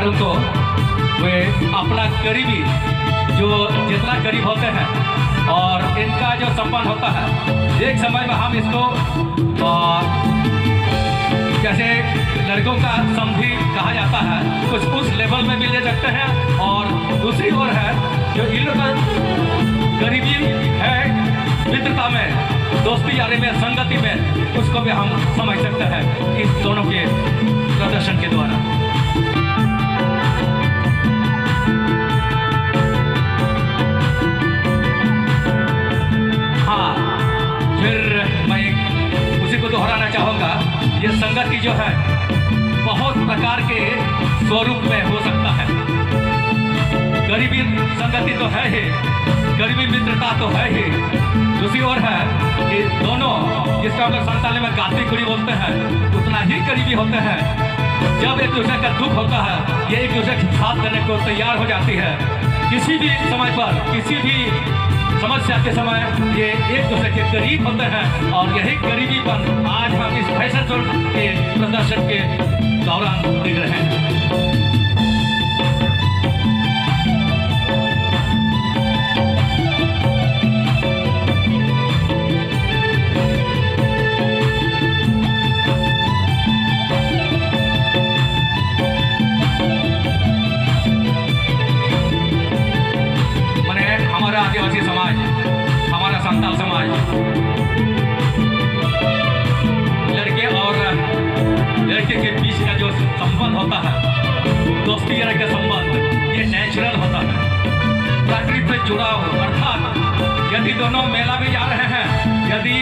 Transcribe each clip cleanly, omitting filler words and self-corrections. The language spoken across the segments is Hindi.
करूँ तो वे अपना करीबी जो जितना करीब होते हैं और इनका जो संबंध होता है, एक समय में हम इसको जैसे लड़कों का समधी कहा जाता है, कुछ उस लेवल में भी ले सकते हैं। और दूसरी ओर है जो इन लोग का करीबी है मित्रता में, दोस्ती यारी में, संगति में, उसको भी हम समझ सकते हैं इस दोनों के प्रदर्शन के द्वारा। हाँ, फिर मैं उसी को दोहराना चाहूँगा, ये संगति जो है बहुत प्रकार के स्वरूप में हो सकता है। गरीबी संगति तो है ही, गरीबी मित्रता तो है ही। दूसरी ओर है कि दोनों, जिसका हम लोग संताली में गाती कुड़ी बोलते हैं, उतना ही करीबी होते हैं। जब एक दूसरे का दुख होता है, ये एक दूसरे के साथ देने को तैयार हो जाती है। किसी भी समय पर, किसी भी समस्या के समय ये एक दूसरे के करीब होते हैं। और यही करीबीपन आज हम इस फैशन शो के प्रदर्शन के दौरान देख रहे हैं। हमारा आदिवासी समाज, हमारा संताल समाज, लड़के और लड़के के बीच का जो संबंध होता है, दोस्ती यारी का संबंध, ये नेचुरल होता है, प्रकृति से जुड़ा हो। अर्थात यदि दोनों मेला भी जा रहे हैं, यदि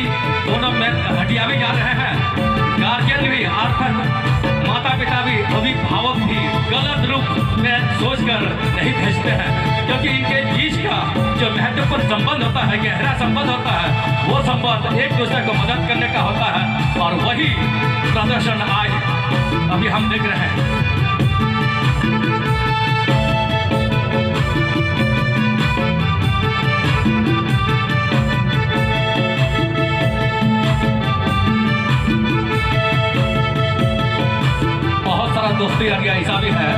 दोनों हटिया भी जा रहे हैं, गार्जियन भी अर्थात माता पिता भी, अभिभावक भी गलत रूप में सोचकर नहीं भेजते हैं, क्योंकि इनके बीच का जो महत्वपूर्ण संबंध होता है, गहरा संबंध होता है, वो संबंध एक दूसरे को मदद करने का होता है। और वही प्रदर्शन आज अभी हम देख रहे हैं। बहुत सारा दोस्ती यारी ऐसा भी है,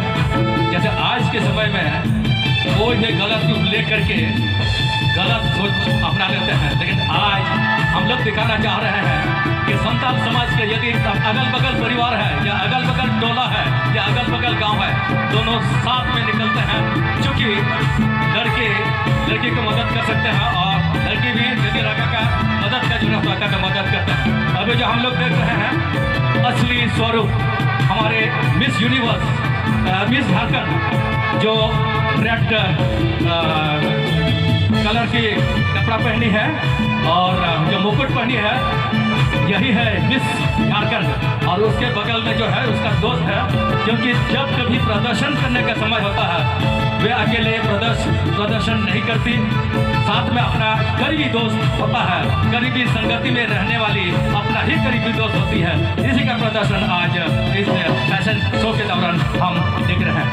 जैसे आज के समय में कोई भी गलत रूप ले करके गलत सोच अपना लेते हैं। लेकिन आज हम लोग दिखाना चाह रहे हैं कि संताल समाज के यदि अगल बगल परिवार है, या अगल बगल टोला है, या अगल बगल गांव है, दोनों साथ में निकलते हैं। चूँकि लड़की को मदद कर सकते हैं और लड़की भी यदि लड़का का मदद का जरूरत होता है तो मदद करते हैं। अभी जो हम लोग देख रहे हैं असली स्वरूप हमारे मिस यूनिवर्स, मिस झारखंड, जो रेड कलर की कपड़ा पहनी है और जो मुकुट पहनी है, यही है मिस झारखंड। और उसके बगल में जो है उसका दोस्त है, क्योंकि जब कभी प्रदर्शन करने का समय होता है, वे अकेले प्रदर्शन नहीं करती, साथ में अपना करीबी दोस्त होता है। करीबी संगति में रहने वाली अपना ही करीबी दोस्त होती है। इसी का प्रदर्शन आज इस फैशन शो के दौरान हम देख रहे हैं।